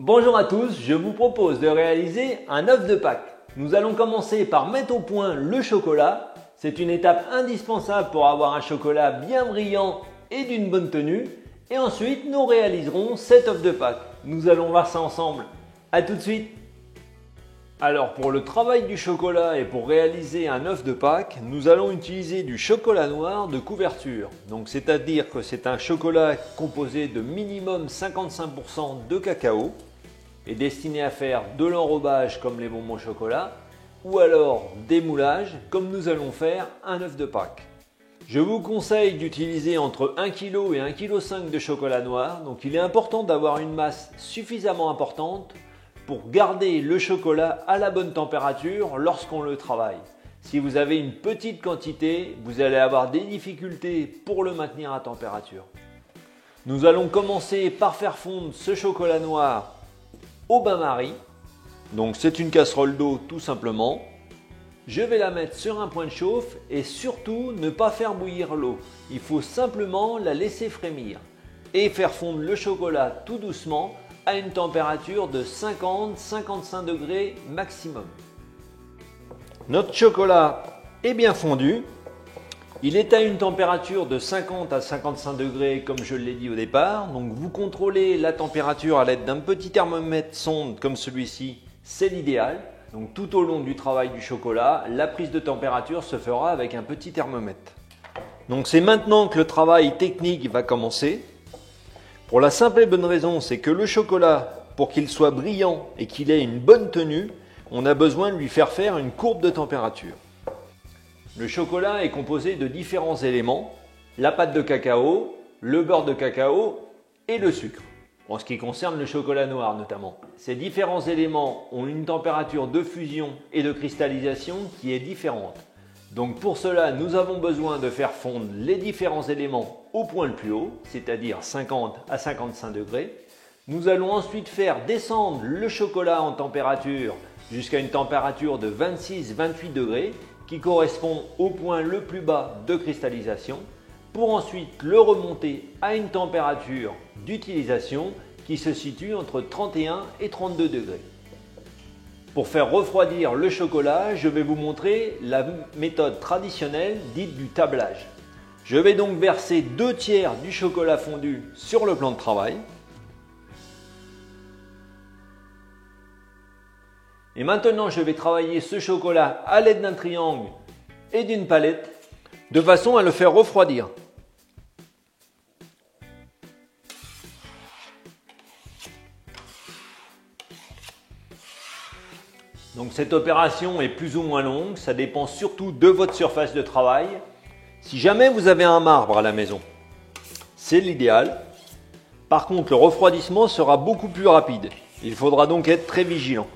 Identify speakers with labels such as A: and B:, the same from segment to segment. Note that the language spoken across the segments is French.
A: Bonjour à tous, je vous propose de réaliser un œuf de Pâques. Nous allons commencer par mettre au point le chocolat. C'est une étape indispensable pour avoir un chocolat bien brillant et d'une bonne tenue. Et ensuite, nous réaliserons cet œuf de Pâques. Nous allons voir ça ensemble. A tout de suite. Alors pour le travail du chocolat et pour réaliser un œuf de Pâques, nous allons utiliser du chocolat noir de couverture. Donc c'est-à-dire que c'est un chocolat composé de minimum 55% de cacao et destiné à faire de l'enrobage comme les bonbons au chocolat ou alors des moulages comme nous allons faire un œuf de Pâques. Je vous conseille d'utiliser entre 1 kg et 1,5 kg de chocolat noir. Donc il est important d'avoir une masse suffisamment importante pour garder le chocolat à la bonne température lorsqu'on le travaille. Si vous avez une petite quantité, vous allez avoir des difficultés pour le maintenir à température. Nous allons commencer par faire fondre ce chocolat noir au bain-marie. Donc c'est une casserole d'eau tout simplement. Je vais la mettre sur un point de chauffe et surtout ne pas faire bouillir l'eau. Il faut simplement la laisser frémir et faire fondre le chocolat tout doucement à une température de 50-55 degrés maximum. Notre chocolat est bien fondu. Il est à une température de 50 à 55 degrés comme je l'ai dit au départ. Donc vous contrôlez la température à l'aide d'un petit thermomètre sonde comme celui-ci, c'est l'idéal. Donc tout au long du travail du chocolat, la prise de température se fera avec un petit thermomètre. Donc c'est maintenant que le travail technique va commencer. Pour la simple et bonne raison, c'est que le chocolat, pour qu'il soit brillant et qu'il ait une bonne tenue, on a besoin de lui faire une courbe de température. Le chocolat est composé de différents éléments, la pâte de cacao, le beurre de cacao et le sucre, en ce qui concerne le chocolat noir notamment. Ces différents éléments ont une température de fusion et de cristallisation qui est différente. Donc pour cela, nous avons besoin de faire fondre les différents éléments au point le plus haut, c'est-à-dire 50 à 55 degrés. Nous allons ensuite faire descendre le chocolat en température jusqu'à une température de 26-28 degrés qui correspond au point le plus bas de cristallisation pour ensuite le remonter à une température d'utilisation qui se situe entre 31 et 32 degrés. Pour faire refroidir le chocolat, je vais vous montrer la méthode traditionnelle dite du tablage. Je vais donc verser 2 tiers du chocolat fondu sur le plan de travail. Et maintenant, je vais travailler ce chocolat à l'aide d'un triangle et d'une palette de façon à le faire refroidir. Donc cette opération est plus ou moins longue, ça dépend surtout de votre surface de travail. Si jamais vous avez un marbre à la maison, c'est l'idéal. Par contre, le refroidissement sera beaucoup plus rapide. Il faudra donc être très vigilant.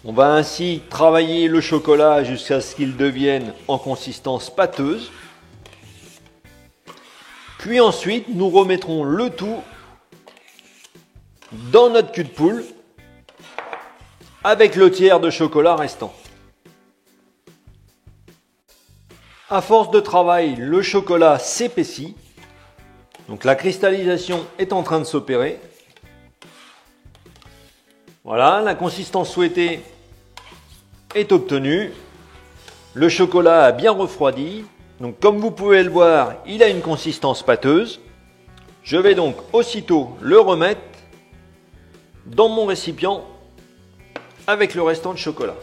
A: On va ainsi travailler le chocolat jusqu'à ce qu'il devienne en consistance pâteuse. Puis ensuite, nous remettrons le tout dans notre cul de poule avec le tiers de chocolat restant. À force de travail, le chocolat s'épaissit. Donc la cristallisation est en train de s'opérer. Voilà, la consistance souhaitée est obtenue. Le chocolat a bien refroidi. Donc comme vous pouvez le voir, il a une consistance pâteuse. Je vais donc aussitôt le remettre dans mon récipient avec le restant de chocolat.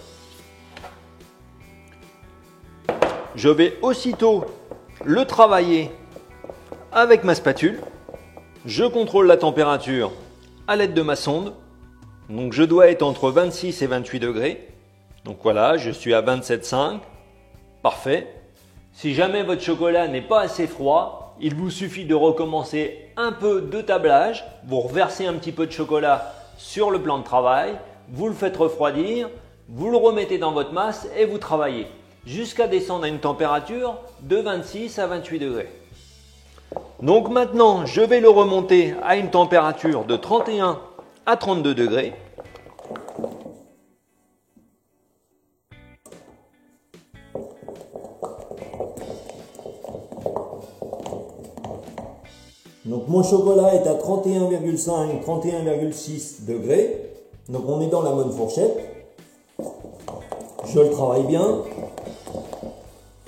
A: Je vais aussitôt le travailler avec ma spatule. Je contrôle la température à l'aide de ma sonde. Donc je dois être entre 26 et 28 degrés. Donc voilà, je suis à 27,5. Parfait. Si jamais votre chocolat n'est pas assez froid, il vous suffit de recommencer un peu de tablage. Vous reversez un petit peu de chocolat sur le plan de travail. Vous le faites refroidir, vous le remettez dans votre masse et vous travaillez jusqu'à descendre à une température de 26 à 28 degrés. Donc maintenant, je vais le remonter à une température de 31 à 32 degrés.
B: Donc mon chocolat est à 31,5, 31,6 degrés. Donc on est dans la bonne fourchette. Je le travaille bien.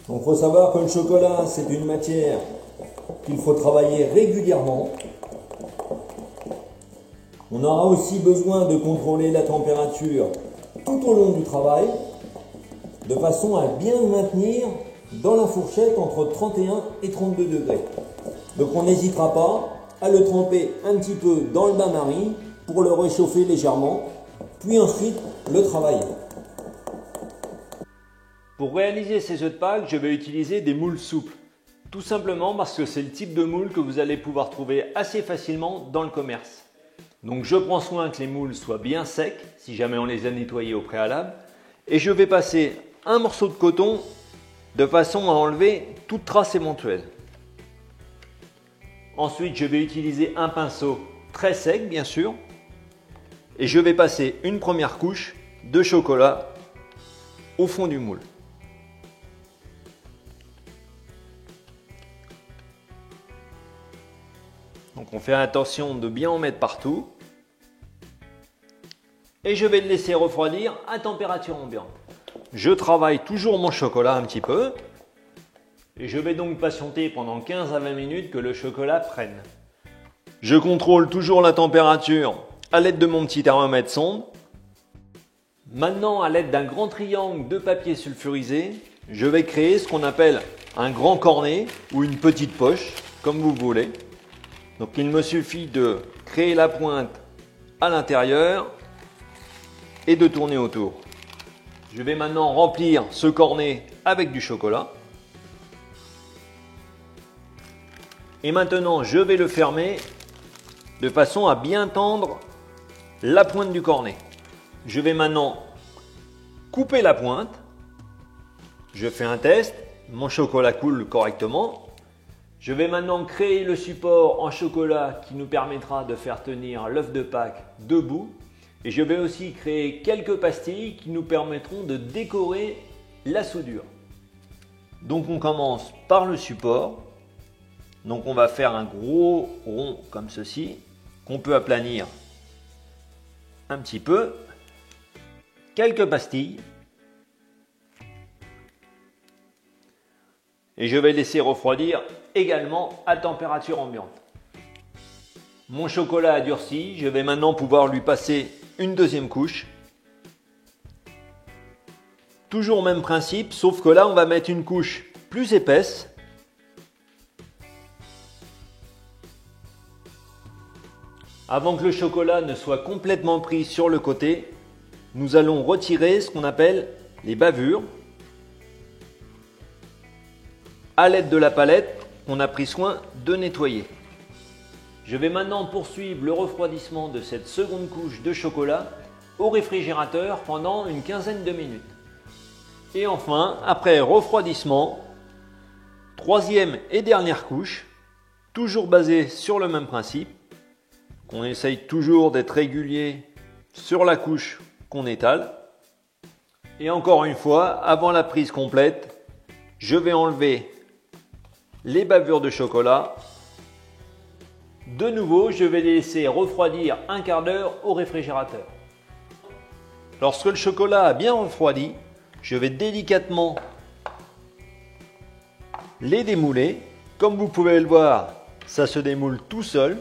B: Donc il faut savoir que le chocolat, c'est une matière qu'il faut travailler régulièrement. On aura aussi besoin de contrôler la température tout au long du travail, de façon à bien le maintenir dans la fourchette entre 31 et 32 degrés. Donc on n'hésitera pas à le tremper un petit peu dans le bain-marie pour le réchauffer légèrement, puis ensuite le travailler.
A: Pour réaliser ces œufs de Pâques, je vais utiliser des moules souples. Tout simplement parce que c'est le type de moule que vous allez pouvoir trouver assez facilement dans le commerce. Donc je prends soin que les moules soient bien secs, si jamais on les a nettoyés au préalable. Et je vais passer un morceau de coton de façon à enlever toute trace éventuelle. Ensuite, je vais utiliser un pinceau très sec, bien sûr. Et je vais passer une première couche de chocolat au fond du moule. Donc on fait attention de bien en mettre partout. Et je vais le laisser refroidir à température ambiante. Je travaille toujours mon chocolat un petit peu. Et je vais donc patienter pendant 15 à 20 minutes que le chocolat prenne. Je contrôle toujours la température à l'aide de mon petit thermomètre sonde. Maintenant, à l'aide d'un grand triangle de papier sulfurisé, je vais créer ce qu'on appelle un grand cornet ou une petite poche, comme vous voulez. Donc il me suffit de créer la pointe à l'intérieur et de tourner autour. Je vais maintenant remplir ce cornet avec du chocolat. Et maintenant, je vais le fermer de façon à bien tendre la pointe du cornet. Je vais maintenant couper la pointe. Je fais un test. Mon chocolat coule correctement. Je vais maintenant créer le support en chocolat qui nous permettra de faire tenir l'œuf de Pâques debout. Et je vais aussi créer quelques pastilles qui nous permettront de décorer la soudure. Donc on commence par le support. Donc on va faire un gros rond comme ceci, qu'on peut aplanir un petit peu. Quelques pastilles. Et je vais laisser refroidir également à température ambiante. Mon chocolat a durci, je vais maintenant pouvoir lui passer une deuxième couche. Toujours même principe, sauf que là on va mettre une couche plus épaisse. Avant que le chocolat ne soit complètement pris sur le côté, nous allons retirer ce qu'on appelle les bavures à l'aide de la palette qu'on a pris soin de nettoyer. Je vais maintenant poursuivre le refroidissement de cette seconde couche de chocolat au réfrigérateur pendant une quinzaine de minutes. Et enfin, après refroidissement, troisième et dernière couche, toujours basée sur le même principe. On essaye toujours d'être régulier sur la couche qu'on étale. Et encore une fois, avant la prise complète, je vais enlever les bavures de chocolat. De nouveau, je vais les laisser refroidir un quart d'heure au réfrigérateur. Lorsque le chocolat a bien refroidi, je vais délicatement les démouler. Comme vous pouvez le voir, ça se démoule tout seul.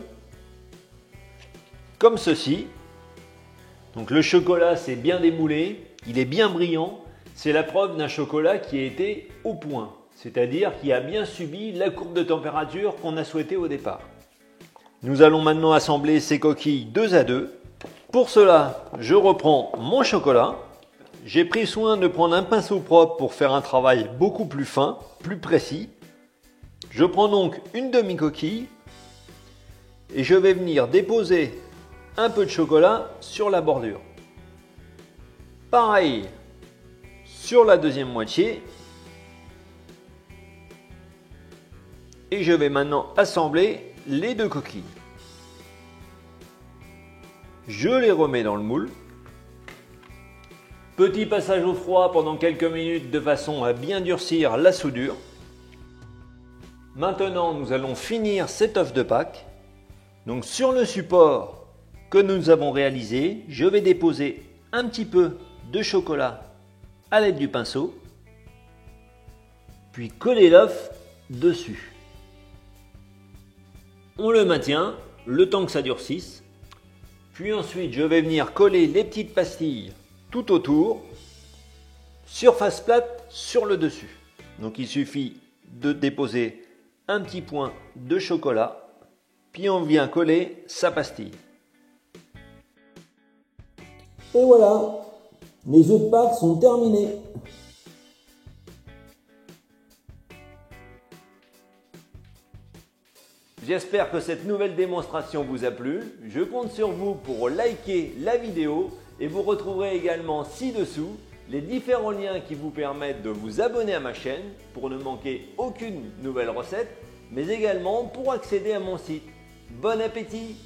A: Comme ceci. Donc le chocolat s'est bien démoulé, il est bien brillant. C'est la preuve d'un chocolat qui a été au point, c'est-à-dire qui a bien subi la courbe de température qu'on a souhaité au départ. Nous allons maintenant assembler ces coquilles deux à deux. Pour cela, je reprends mon chocolat. J'ai pris soin de prendre un pinceau propre pour faire un travail beaucoup plus fin, plus précis. Je prends donc une demi-coquille et je vais venir déposer un peu de chocolat sur la bordure. Pareil sur la deuxième moitié. Et je vais maintenant assembler les deux coquilles. Je les remets dans le moule. Petit passage au froid pendant quelques minutes de façon à bien durcir la soudure. Maintenant, nous allons finir cet œuf de Pâques. Donc sur le support que nous avons réalisé, je vais déposer un petit peu de chocolat à l'aide du pinceau, puis coller l'œuf dessus. On le maintient le temps que ça durcisse, puis ensuite je vais venir coller les petites pastilles tout autour, surface plate sur le dessus. Donc il suffit de déposer un petit point de chocolat, puis on vient coller sa pastille.
B: Et voilà, les œufs de Pâques sont terminés.
A: J'espère que cette nouvelle démonstration vous a plu. Je compte sur vous pour liker la vidéo et vous retrouverez également ci-dessous les différents liens qui vous permettent de vous abonner à ma chaîne pour ne manquer aucune nouvelle recette, mais également pour accéder à mon site. Bon appétit!